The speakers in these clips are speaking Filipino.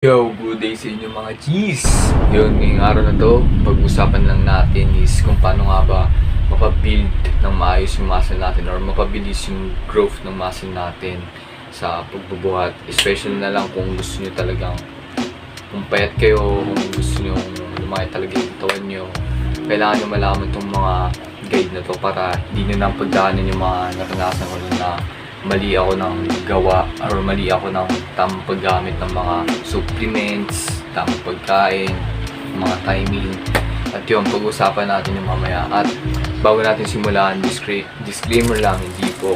Yo, good day sa inyo mga cheese! Yun, ngayong araw na to, pag-usapan lang natin is kung paano nga ba mapabuild ng maayos yung muscle natin or mapabilis yung growth ng muscle natin sa pagbubuhat. Especially na lang kung gusto nyo talagang, kung payat kayo, kung gusto nyo lumaki talaga yung katawan nyo, kailangan nyo malaman itong mga guide na to para hindi nyo nang pagdaanan yung mga naranasan ko na mali ako ng gawa or mali ako ng tamang paggamit ng mga supplements, tamang pagkain, mga timing. At yun, pag-usapan natin yung mamaya. At bago natin simulan, disclaimer lang, hindi po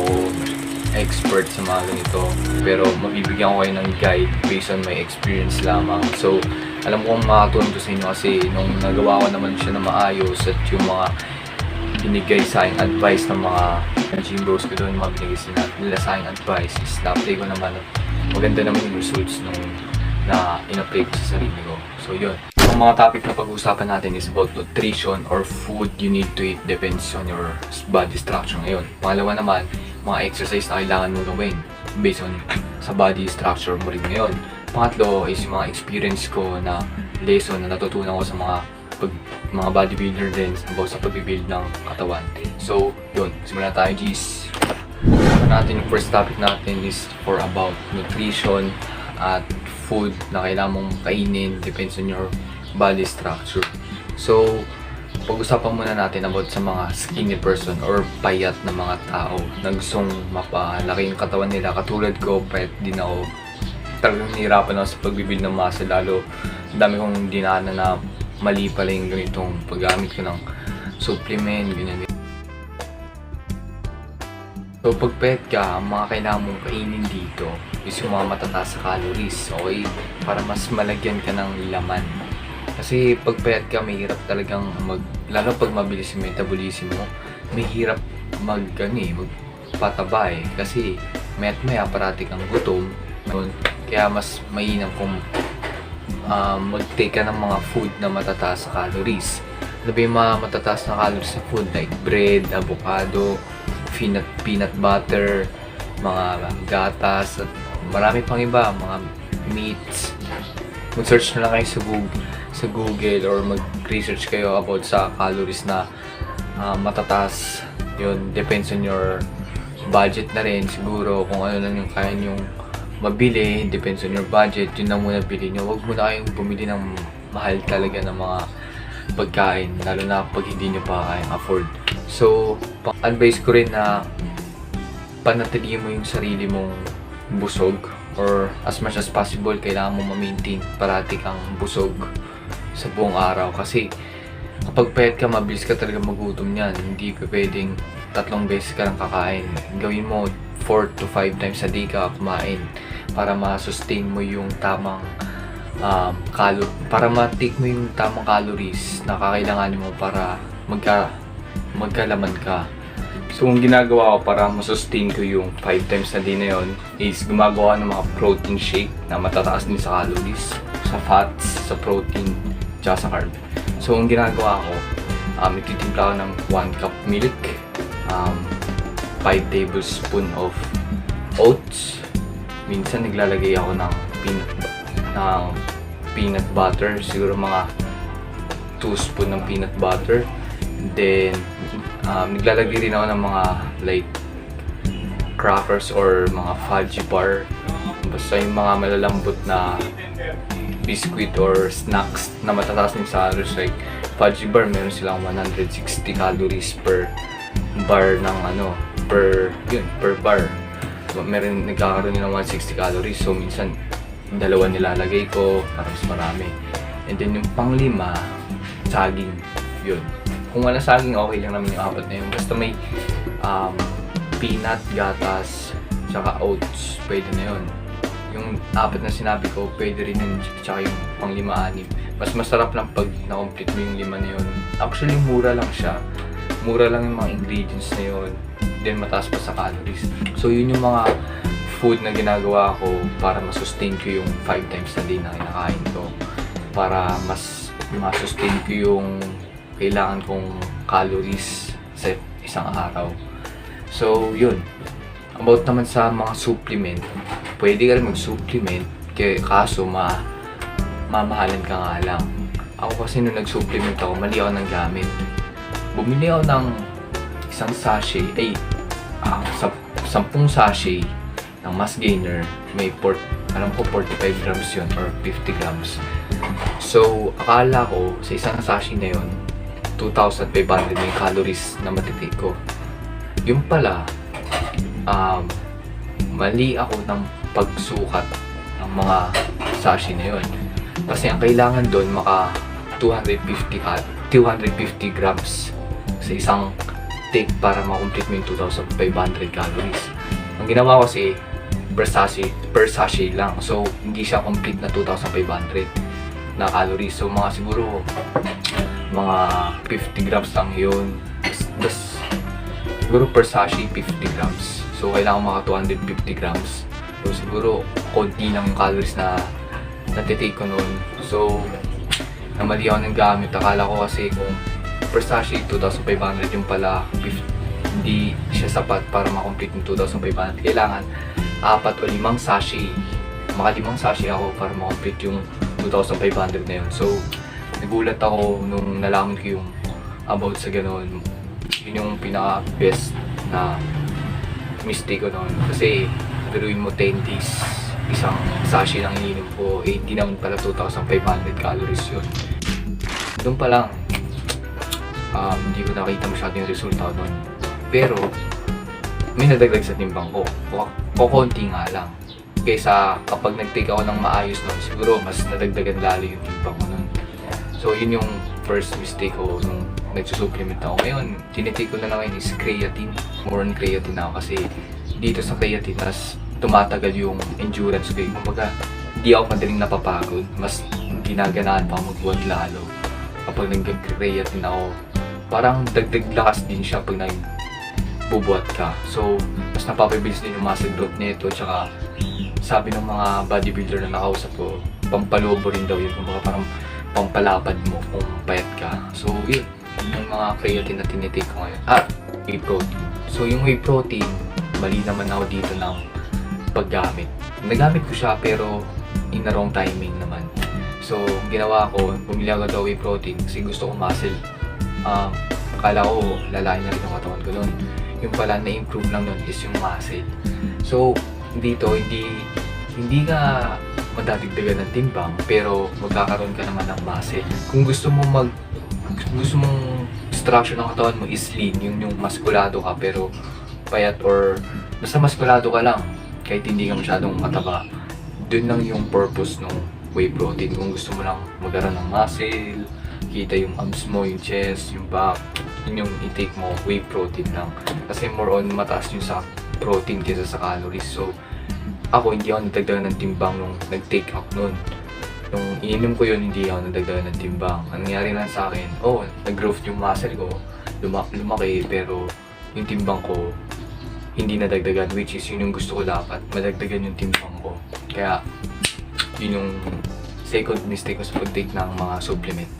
expert sa mga ganito. Pero mabibigyan ko kayo ng guide based on my experience lamang. So, alam ko kung makatulong to sa inyo kasi nung nagawa ko naman siya na maayos at yung mga binigay sa aking advice ng mga gym bros ko doon, mga binigay nila sa aking advice is na-apply ko naman at maganda naman yung results nung na in-apply ko sa sarili ko. So yun. Ang mga topic na pag-uusapan natin is about nutrition or food you need to eat depends on your body structure ngayon. Pangalawa naman, mga exercise na kailangan mo gawin based on sa body structure mo rin ngayon. Pangatlo is yung mga experience ko na lesson na natutunan ko sa mga bodybuilder din about sa pag-build ng katawan. So, yun. Simulan tayo, G's. Natin yung first topic natin is for about nutrition at food na kailangan mong kainin depends on your body structure. So, pag-usapan muna natin about sa mga skinny person or payat na mga tao na gustong mapalaki yung katawan nila. Katulad ko, payat din ako. Talagang nahihirapan ako sa pag-build ng muscle, lalo dami kong dinaanan na mali pala yung ganitong paggamit ko ng supplement, ganyan. So pag payat ka, ang mga kailangan mong kainin dito is yung mga matataas sa calories, okay? Para mas malagyan ka ng laman. Kasi pag payat ka, may hirap talagang lalo pag mabilis yung metabolism mo, may hirap magpataba eh. Kasi maya parati kang gutom, kaya mas mainam kung mag-take ka ng mga food na matataas sa calories. Ano ba yung mga matataas na calories sa food like bread, avocado, peanut butter, mga gatas, at marami pang iba, mga meats. Mag-search na lang kayo sa Google or mag-research kayo about sa calories na matataas. Yun, depends on your budget na rin siguro kung ano lang yung kaya yung mabili, depends on your budget, yun na muna bili nyo. Huwag muna kayong bumili ng mahal talaga ng mga pagkain, lalo na pag hindi nyo pa kayang afford. So, advice ko rin na panatilihin mo yung sarili mong busog or as much as possible, kailangan mo ma-maintain parati kang busog sa buong araw. Kasi kapag payat ka, mabilis ka talaga magutom yan. Hindi pa pwedeng 3 beses ka lang kakain. Gawin mo 4 to 5 times a day ka kumain para ma-sustain mo yung tamang para ma-take mo yung tamang calories na kakailanganin mo para magkalaman ka. So, ang ginagawa ko para ma-sustain ko yung 5 times a day na yon is gumagawa ng mga protein shake na matataas din sa calories, sa fats, sa protein, tsaka sa carb. So, ang ginagawa ko, ititimpla ko ng 1 cup milk, 5 tablespoon of oats. Minsan naglalagay ako ng peanut butter, siguro mga 2 spoon ng peanut butter. Then naglalagay rin ako ng mga like crackers or mga fudge bar. Basta yung mga malalambot na biscuit or snacks na matataas din sa calories, like fudge bar, meron silang 160 calories per bar ng per bar. So, meron nagkakaroon din ng 160 calories. So minsan dalawa nilalagay ko para mas marami. And then yung pang-5, saging. Yun. Kung wala saging, okay lang naman yung 4 na yun. Basta may peanut, gatas, tsaka oats, pwede na yun. Yung 4 na sinabi ko, pwede rin yun, tsaka yung pang-5, 6. Mas masarap lang pag na-complete mo yung 5 na yun. Actually, mura lang siya. Mura lang yung mga ingredients na yun. Then mataas pa sa calories. So yun yung mga food na ginagawa ko para masustain ko yung 5 times na day na kinakain ko. Para mas masustain ko yung kailangan kong calories sa isang araw. So yun. About naman sa mga supplement, pwede ka rin mag-supplement, kaso mamahalan ka nga lang. Ako kasi nung nag-supplement ako, mali ako ng gamit. Bumili ako ng isang sachet, 10 sachet ng mass gainer. Alam ko 45 grams yun or 50 grams. So, akala ko sa isang sachet na yun, 2,500 na yung calories na matitake ko. Yung pala, mali ako ng pagsukat ng mga sachet na yun. Kasi ang kailangan doon maka 250 grams sa isang take para makomplete mo yung 2,500 calories. Ang ginawa ko kasi per sachet lang. So, hindi siya complete na 2,500 na calories. So, siguro mga 50 grams lang yun. Das, siguro per sachet 50 grams. So, kailangan mga 250 grams. So, siguro konti lang yung calories na natitake ko noon. So, namali ako ng gamit. Akala ko kasi kung per sachet 2,500 yung pala, hindi siya sapat para makomplete yung 2,500. Kailangan 4 o 5 sachet. Maka 5 sachet ako para makomplete yung 2,500 na yun. So, nagulat ako nung nalaman ko yung about sa ganun. Yun yung pinaka-best na mistake ko noon. Kasi, biruin mo 10 days, isang sachet lang ininom ko, hindi naman pala 2,500 calories yun. Doon pa lang, hindi ko nakita masyado yung resulta doon. Pero, may nadagdag sa timbang ko. Konti nga lang. Kaysa kapag nag-take ako ng maayos noon, siguro mas nadagdagan lalo yung timbang ko noon. So, yun yung first mistake ko nung nagsusupplement ako. Ngayon, tinitake ko na lang is creatine. More on creatine ako kasi dito sa creatine, mas tumatagal yung endurance ko. Kumbaga, di ako madaling napapagod. Mas ginaganaan pa magbuhat lalo. Kapag nag-creatine ako, parang dagdag lakas din siya pag nagbubuhat ka. So, mas napapabilis din yung muscle growth nito. Tsaka, sabi ng mga bodybuilder na nakausap ko, pampalobo rin daw yun. Kumbaga parang pampalapad mo kung payat ka. So, yun. Yung mga creatine na tinitake ko ngayon. Whey protein. So, yung whey protein, mali naman ako dito ng paggamit. Nagamit ko siya pero in the wrong timing naman. So, ang ginawa ko, bumili ako daw whey protein kasi gusto ko muscle. Akala ko lalaki na rin yung katawan ko nun. Yung pala na-improve lang nun is yung muscle. So, dito hindi ka madadagdagan ng timbang pero magkakaroon ka naman ng muscle. Kung gusto mong structure ng katawan mo is lean, yung maskulado ka pero payat or basta maskulado ka lang kahit hindi ka masyadong mataba. Doon lang yung purpose ng whey protein. Kung gusto mo lang magkaroon ng muscle, kita yung abs mo, yung chest, yung back, yun yung intake mo, whey protein lang. Kasi more on mataas yung sa protein kaysa sa calories. So, ako hindi ako nadagdagan ng timbang nung nag-take up nun. Nung ininom ko yun, hindi ako nadagdagan ng timbang. Ang nangyari lang sa akin, nag-growth yung muscle ko, lumaki, pero yung timbang ko, hindi nadagdagan, which is yun yung gusto ko dapat, madagdagan yung timbang ko. Kaya, yun yung second mistake ko sa pag-take ng mga supplement.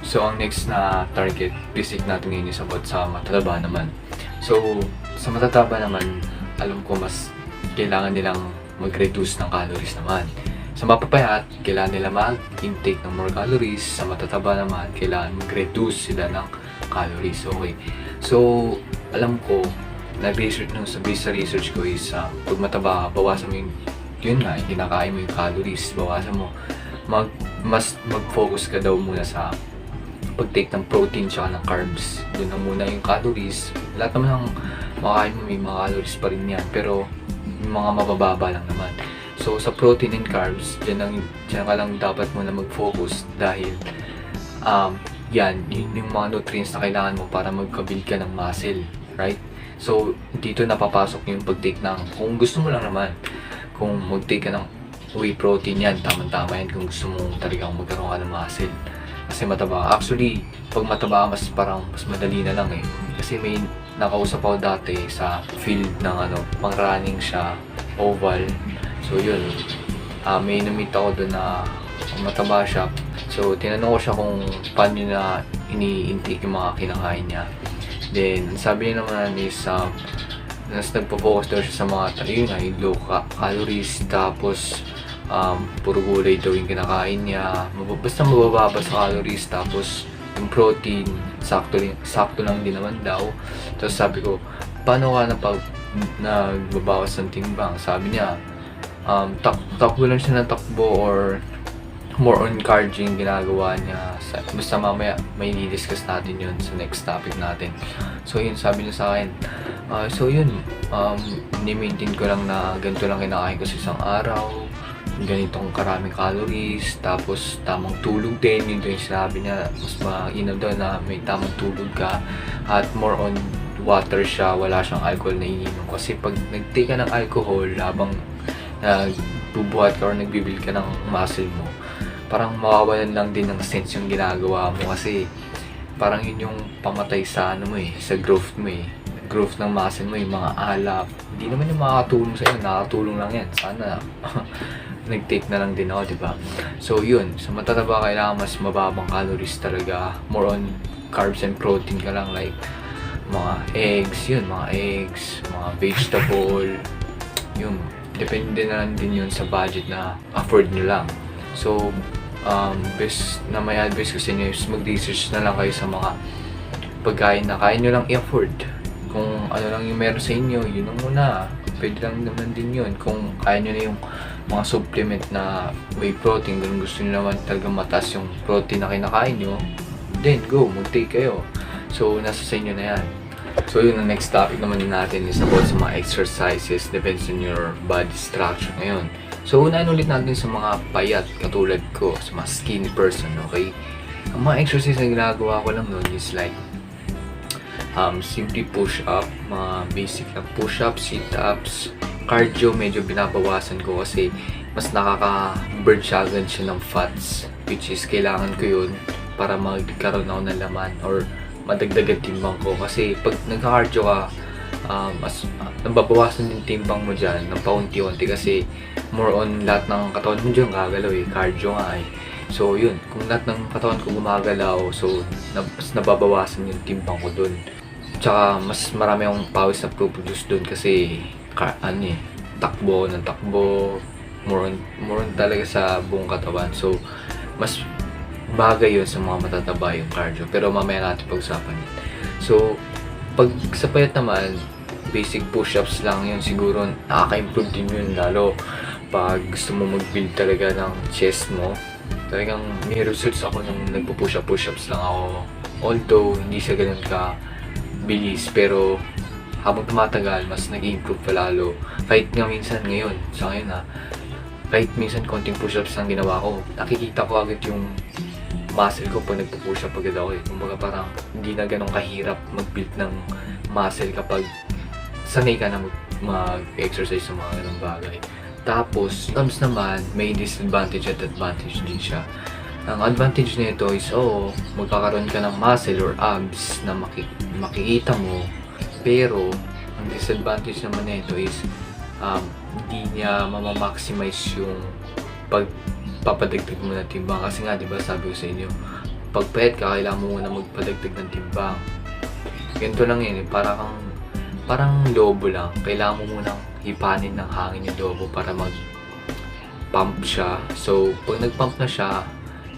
So, ang next na target, visit natin ngayon is about sa matataba naman. So, sa matataba naman, alam ko mas kailangan nilang mag-reduce ng calories naman. Sa mapapayat, kailangan nila mag-intake ng more calories. Sa matataba naman, kailangan mag-reduce sila ng calories. Okay. So, alam ko, nag-research nung sa research ko is pag mataba, bawasan mo yung kinakain mo yung calories, bawasan mo. Mas mag-focus ka daw muna sa pag-take ng protein tsaka ng carbs. Doon na muna yung calories. Lahat naman ng makakain mo may mga calories pa rin yan, pero yung mga mabababa lang naman. So sa protein and carbs, dyan ka lang dapat muna mag-focus dahil yun yung mga nutrients na kailangan mo para magka-build ka ng muscle, right? So dito napapasok yung pag-take ng, kung gusto mo lang naman, kung mag-take ka ng whey protein yan, tama-tama yan kung gusto mo talagang magkaroon ka ng muscle. Kasi mataba. Actually, pag mataba, mas madali na lang eh. Kasi may nakausap ako dati sa field ng pang running siya, oval. So yun, may namit ako doon na mataba siya. So tinanong ko siya kung paano na ini-intake yung mga kinakain niya. Then sabi niya naman is nagpo-focus daw siya sa mga low calories, tapos puro gulay daw yung kinakain niya. Basta mabababa sa calories, tapos yung protein, sakto lang din naman daw. Tapos sabi ko, paano ka nagbabawas ng timbang? Sabi niya, takbo lang siya ng takbo or more on cardio yung ginagawa niya. Basta mamaya may i-discuss natin yun sa next topic natin. So yun, sabi niya sa akin. So yun, ni-maintain ko lang na ganito lang kinakain ko sa isang araw, ganitong karaming calories, tapos tamang tulog din. Yun yung sinabi niya, mas mainam daw na may tamang tulog ka, at more on water siya, wala siyang alcohol na iniinom. Kasi pag nag-take ka ng alcohol habang nagbubuhat ka or nagbibuild ka ng muscle mo, parang mawawalan lang din ng sense yung ginagawa mo, kasi parang yun yung pamatay sa ano mo sa growth mo growth ng muscle mo, yung mga alak. Hindi naman yung makakatulong sa'yo, nakakatulong lang yan. Sana nag-take na lang din ako, diba? So yun, sa matataba kailangan mas mababang calories talaga, more on carbs and protein ka lang, like mga eggs, mga vegetable, yun. Depende na lang din yun sa budget na afford nyo lang. So, best na may advice ko sa inyo is mag-research na lang kayo sa mga pagkain na kaya nyo lang i-afford. Kung ano lang yung meron sa inyo, yun ang muna. Pwede lang naman din yun. Kung kaya nyo na yung mga supplement na whey protein, kung gusto nyo naman talaga mataas yung protein na kinakain nyo, then go, mag-take kayo. So, nasa sa inyo na yan. So yun, ang next topic naman natin is about sa mga exercises, depends on your body structure ngayon. So unahin ulit natin sa mga payat katulad ko, sa mga skinny person, okay? Ang mga exercise na ginagawa ko lang nun is like simply push-up, mga basic na push-up, sit-ups. Cardio medyo binabawasan ko kasi mas nakaka-burn siya agad siya ng fats, which is kailangan ko yun para magkaroon ako ng laman or madagdagan timbang ko. Kasi pag nagka-cardio ka, mas nababawasan din timbang mo dyan ng paunti-unti, kasi more on lahat ng katawan mo dyan gagalaw cardio nga So yun, kung lahat ng katawan ko gumagalaw, so mas nababawasan yung timbang ko dun. Tsaka mas marami akong pawis na produce dun kasi takbo ng takbo, more on talaga sa buong katawan. So mas bagay yun sa mga matataba yung cardio, pero mamaya natin pag-usapan yun. So pag sa payat naman, basic push-ups lang yun, siguro nakaka-improve din yun, lalo pag gusto mo mag-build talaga ng chest mo. Talagang may results ako nung nagpo-push-ups lang ako, although hindi siya ganun ka bilis, pero habang tumatagal mas nag-improve pa lalo. Kahit nga minsan ngayon, kahit minsan konting push-ups lang ginawa ko, nakikita ko agad yung muscle ko pag nagpo-push up agad ako Kumbaga parang hindi na ganun kahirap mag-build ng muscle kapag sanay ka na mag-exercise sa mga ganung bagay. Tapos, abs naman, may disadvantage at advantage din siya. Ang advantage nito is, magkakaroon ka ng muscle or abs na makikita mo, pero ang disadvantage naman nito is hindi niya mamamaximize yung pagpapadagdag mo ng timbang. Kasi nga, diba sabi ko sa inyo, pag payat ka, kailangan mo muna magpadagdag ng timbang. Ganito lang yun, parang lobo lang. Kailangan mo munang hipanin ng hangin yung lobo para mag-pump siya. So, pag nag-pump na siya,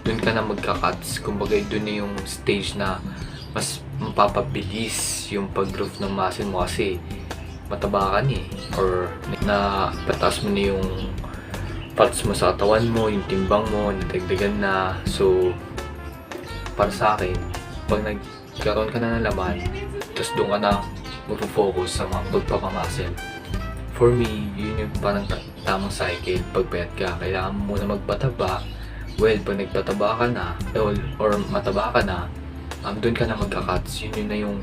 dun ka na magka-cuts. Kumbaga, dun na yung stage na mas mapapabilis yung pag-growth ng muscle mo kasi mataba ka or pataas mo na yung fats mo sa katawan mo, yung timbang mo, nadagdagan na. So, para sa akin, pag nagkaroon ka na ng laman, tapos doon ka na mag-focus sa mga pagpapamuscle. For me, yun yung parang tamang cycle. Pag payat ka, kailangan mo muna magpataba. Well, pag nagpataba ka na, or mataba ka na, doon ka na magka-cuts. Yun na yung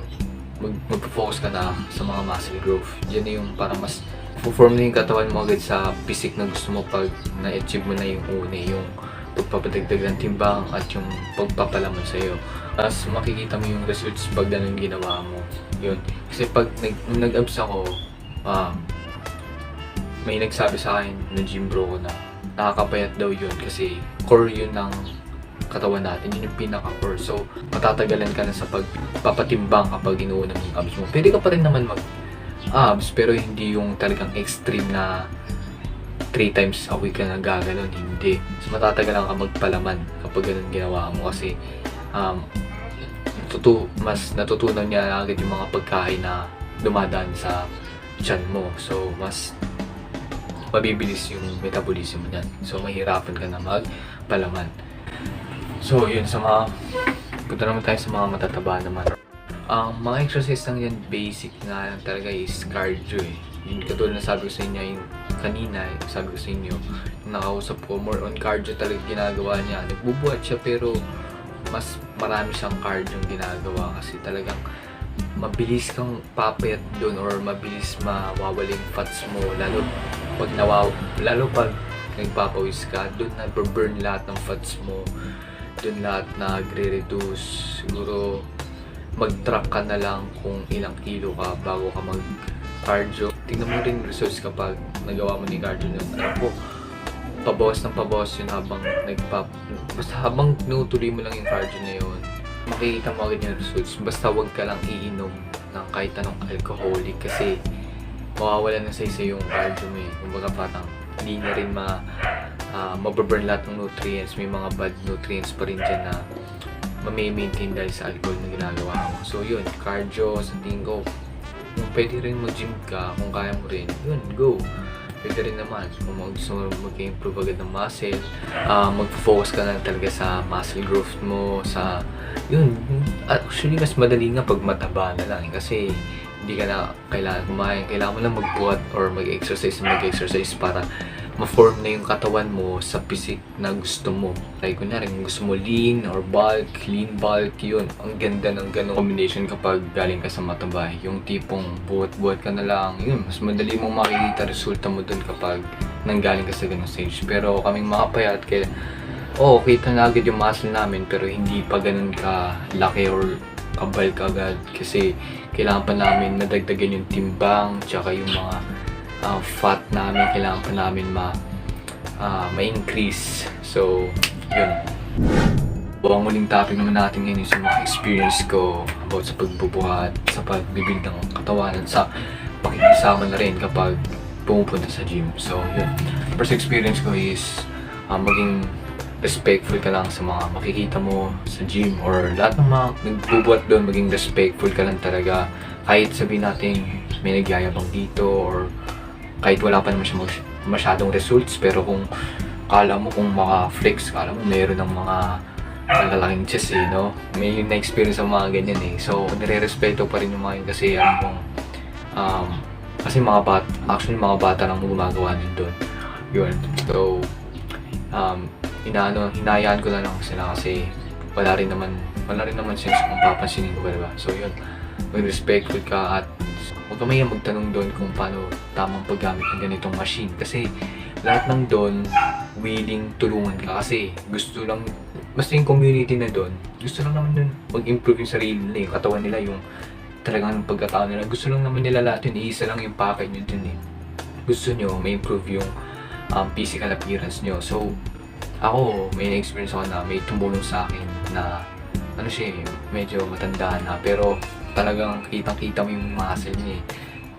mag-focus ka na sa mga muscle growth. Yan na yung parang mas form na yung katawan mo agad sa physique na gusto mo pag na-achieve mo na yung yung pagpapadagdag ng timbang at yung pagpapalaman sa'yo. Tapos makikita mo yung results pag ganun ginawa mo. Yun. Kasi pag nag-abs ako, may nagsabi sa akin na gym bro ko na nakakapayat daw yun kasi core yun ng katawan natin, yun yung pinaka-core. So, matatagalan ka na sa pagpapatimbang kapag inuuna mo yung abs mo. Pwede ka pa rin naman mag-abs, pero hindi yung talagang extreme na 3 times a week ka na gaganon, hindi. Mas matatagalan ka magpalaman kapag ganun ginawa mo kasi mas natutunan niya agad yung mga pagkain na dumadaan sa tiyan mo. So, mas mabibilis yung metabolism mo niyan. So, mahirapan ka na magpalaman. So, yun sa mga... Punta naman tayo sa mga matataba naman. Ang mga exercise lang yan, basic nga lang talaga is cardio eh. Yung katulad na sabi ko sa inyo yung kanina, sabi ko sa inyo, nakausap ko, more on cardio talaga ginagawa niya. Nagbubuhat siya pero mas marami siyang cardio yung ginagawa kasi talagang mabilis kang papayat doon or mabilis mawawala yung fats mo lalo pag nagpapawis ka, doon na-burn lahat ng fats mo, doon lahat nagre-reduce. Siguro mag-track ka na lang kung ilang kilo ka bago ka mag-cardio. Tingnan mo rin results kapag nagawa mo ni cardio nun. Alam ko, pabawas yun basta habang tinutuloy mo lang yung cardio na yun, makikita mo agad yung results. Basta huwag ka lang iinom ng kahit anong alcoholic kasi mawawala na sa isa yung cardio mo eh. Kumbaga parang hindi na rin mababurn lahat ng nutrients. May mga bad nutrients pa rin dyan na maintain dahil sa alcohol na ginagawa mo. So yun, cardio sa tingin ko, kung pwede rin mag-gym ka, kung kaya mo rin, yun, go. Pwede rin naman, kung gusto mo mag-improve agad ng muscle, mag-focus ka na talaga sa muscle growth mo, sa, yun, actually mas madali nga pag mataba na lang kasi hindi ka na kailangan kumain, kailangan mo lang magbuhat or mag-exercise para ma-form na yung katawan mo sa physique na gusto mo. Like kunyari, kung gusto mo lean or bulk, lean bulk, yun. Ang ganda ng ganong combination kapag galing ka sa mataba. Yung tipong buhat-buhat ka na lang, yun. Mas madali mong makikita resulta mo dun kapag nanggaling ka sa ganong stage. Pero kaming mga payat, kaya, kita na agad yung muscle namin pero hindi pa ganun ka laki or kabal ka agad. Kasi kailangan pa namin nadagdagan yung timbang, tsaka yung mga fat namin, kailangan pa namin ma-increase. So, yun. Ang muling topic naman natin ngayon sa mga experience ko about sa pagbubuhat, sa pagbibuild ng katawan at sa pakikisama na rin kapag pumupunta sa gym. So, yun. First experience ko is maging respectful ka lang sa mga makikita mo sa gym or lahat ng mga nagbubuhat doon, maging respectful ka lang talaga. Kahit sabihin natin may nagyayabang dito or kahit wala pa naman siya masyadong results, pero kung kala mo kung maka-flex, kala mo mayroon ng mga malalaking chest eh, no? May na-experience ang mga ganyan eh. So, nire-respeto pa rin yung mga yun kasi alam kong kasi mga bata lang gumagawa nun doon. Yun. So, hinayaan ko na lang sila kasi wala rin naman sense kung papansinin ko, diba? So, yun. Mag-respectful ka at huwag ka mayang magtanong doon kung paano tamang paggamit ng ganitong machine kasi lahat ng doon willing tulungan ka kasi gusto lang, basta yung community na doon, gusto lang naman doon mag-improve yung sarili nila, yung katawan nila, yung talagang pagkatao nila, gusto lang naman nila lahat yun, iisa lang yung package nyo dun eh. Gusto nyo ma-improve yung physical appearance nyo. So, ako, may na-experience ako na may tumulong sa akin na medyo matanda na pero talagang kitang-kita mo yung muscle niya eh.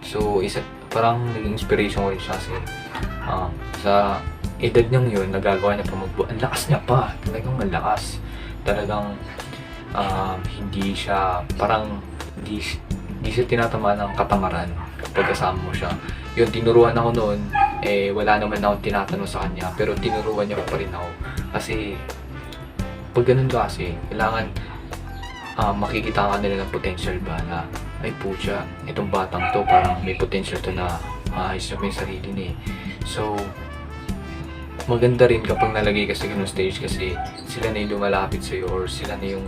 So, parang naging inspiration ko rin siya kasi sa edad niyang yun, nagagawa niya pa magbuhat. Ang lakas niya pa, talagang ang lakas. Talagang hindi siya tinatama ng katamaran kapag kasama mo siya. Yun, tinuruan ako noon, wala naman ako tinatanong sa kanya, pero tinuruan niya pa rin ako. Kasi, pag ganun ka kasi, kailangan makikita ka nila ng potential ba na ay putya, itong batang to parang may potential to na maayos na yung sarili niya. So, maganda rin kapag nalagay ka sa ganung stage kasi sila na yung lumalapit sa'yo or sila na yung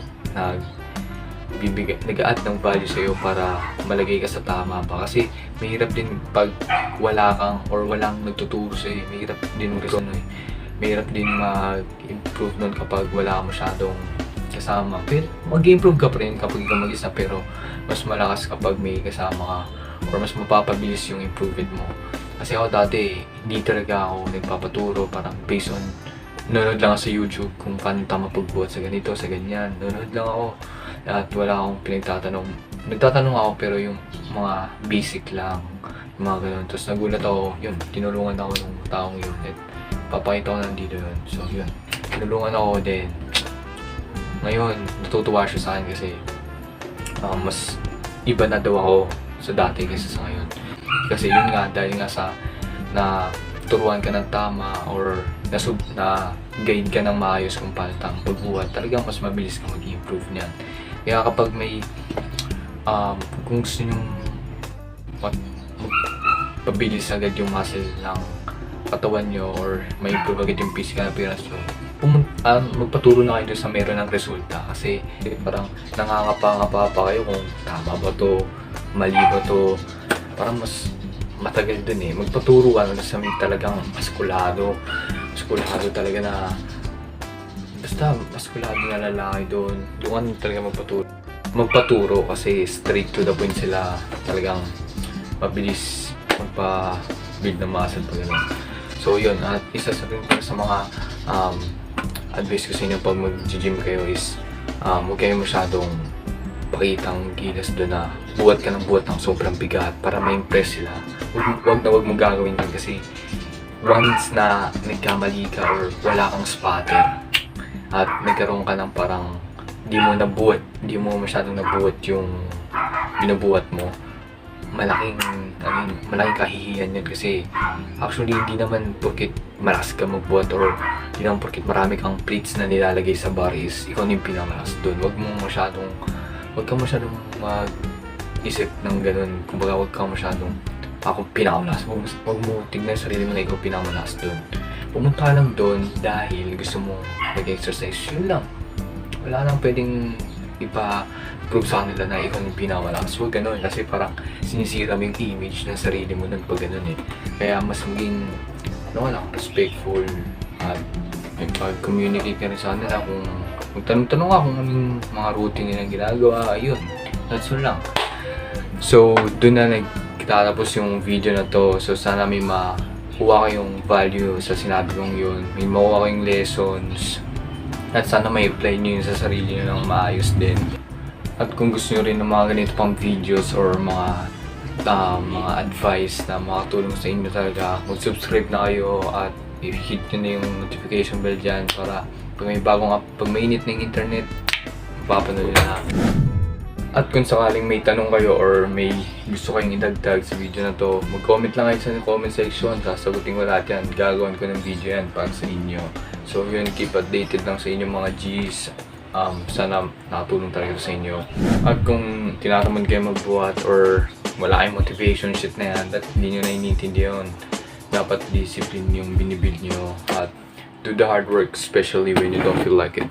nag-add ng value sa'yo para malagay ka sa tama pa. Kasi mahirap din pag wala kang or walang nagtuturo sa'yo. Mahirap din mag-improve nun kapag wala kang masyadong kasama. Pero mag-improve ka pa rin kapag ikaw mag-isa pero mas malakas kapag may kasama ka or mas mapapabilis yung improvement mo. Kasi ako dati, hindi talaga ako nagpapaturo parang based on nanonood lang ako sa YouTube kung paano tama pagbuhat sa ganito, sa ganyan. Nanonood lang ako at wala akong pinagtatanong. Nagtatanong ako pero yung mga basic lang mga ganun. Tapos nagulat ako, yun, tinulungan ako ng taong yun. At papakita ko nandito yun. So yun, tinulungan ako din. Ngayon, natutuwa siya sa akin kasi mas iba na daw ako sa dati kaysa sa ngayon. Kasi yun nga, dahil nga sa na turuan ka ng tama or na guide ka ng maayos kung paano tamang pagbuhat, talagang mas mabilis kang mag-improve niyan. Kaya kapag may kung gusto nyo pabilis agad yung muscle ng katawan nyo or may improve agad yung physical appearance nyo, magpaturo na kayo sa meron ng resulta. Kasi parang nangangapa-ngapa pa kayo kung tama ba to, mali ba to. Parang mas matagal dun eh. Magpaturo ka na sa may talagang maskulado talaga na basta maskulado na lalaki doon. Doon ka talaga magpaturo kasi straight to the point sila. Talagang mabilis magpa-build ng muscle pa gano'n. So yun, at isa sa rin sa mga advice ko sa inyo pag mag-gym kayo is huwag kayo masyadong pakitang gilas doon na buhat ka ng sobrang bigat para ma-impress sila. Huwag mo gagawin yun kasi once na nagkamali ka or wala kang spotter at nagkaroon ka ng parang hindi mo masyadong nabuhat yung binubuhat mo, malaking kahihiyan yun kasi actually hindi naman porkit malakas ka magbuhat or hindi naman porkit marami kang plates na nilalagay sa bar is ikaw na yung pinamalakas doon. Huwag kang masyadong mag-isip ng ganun. Kumbaga huwag kang masyadong ako pinakamalas. Huwag mo tignan yung sarili mo na ikaw pinakamalas doon. Pumunta lang doon dahil gusto mo mag-exercise. Yun lang. Wala nang pwedeng ipa-prove sa kanila na ikaw yung pinakamalas. Huwag ganun kasi parang sinisira mo yung image ng sarili mo nun pag ganun eh. Kaya mas maging respectful at pag-communicate ka rin sa kanila kung magtanong-tanong ka kung anong mga routine nilang ginagawa. Ayun. That's all lang. So, doon na nagtatapos yung video na to. So, sana may makuha kayong value sa sinabi kong yun. May makuha kayong lessons. At sana may apply nyo yun sa sarili nyo ng maayos din. At kung gusto nyo rin ng mga ganito pang videos or mga advice na makatulong sa inyo talaga, mag-subscribe na kayo at i-hit nyo na yung notification bell dyan para pag may init ng internet, mapapanood na. At kung sakaling may tanong kayo or may gusto kayong idagdag sa video na to, mag-comment lang kayo sa comment section. Sasagutin ko lahat yan. Gagawin ko ng video yan para sa inyo. So yun, keep updated lang sa inyong mga G's. Sana nakatulong talaga sa inyo. At kung tinatamad kayo magbuhat or wala kayong motivation shit na yan, at hindi nyo naiintindihan, dapat discipline yung binibuild nyo at do the hard work, especially when you don't feel like it.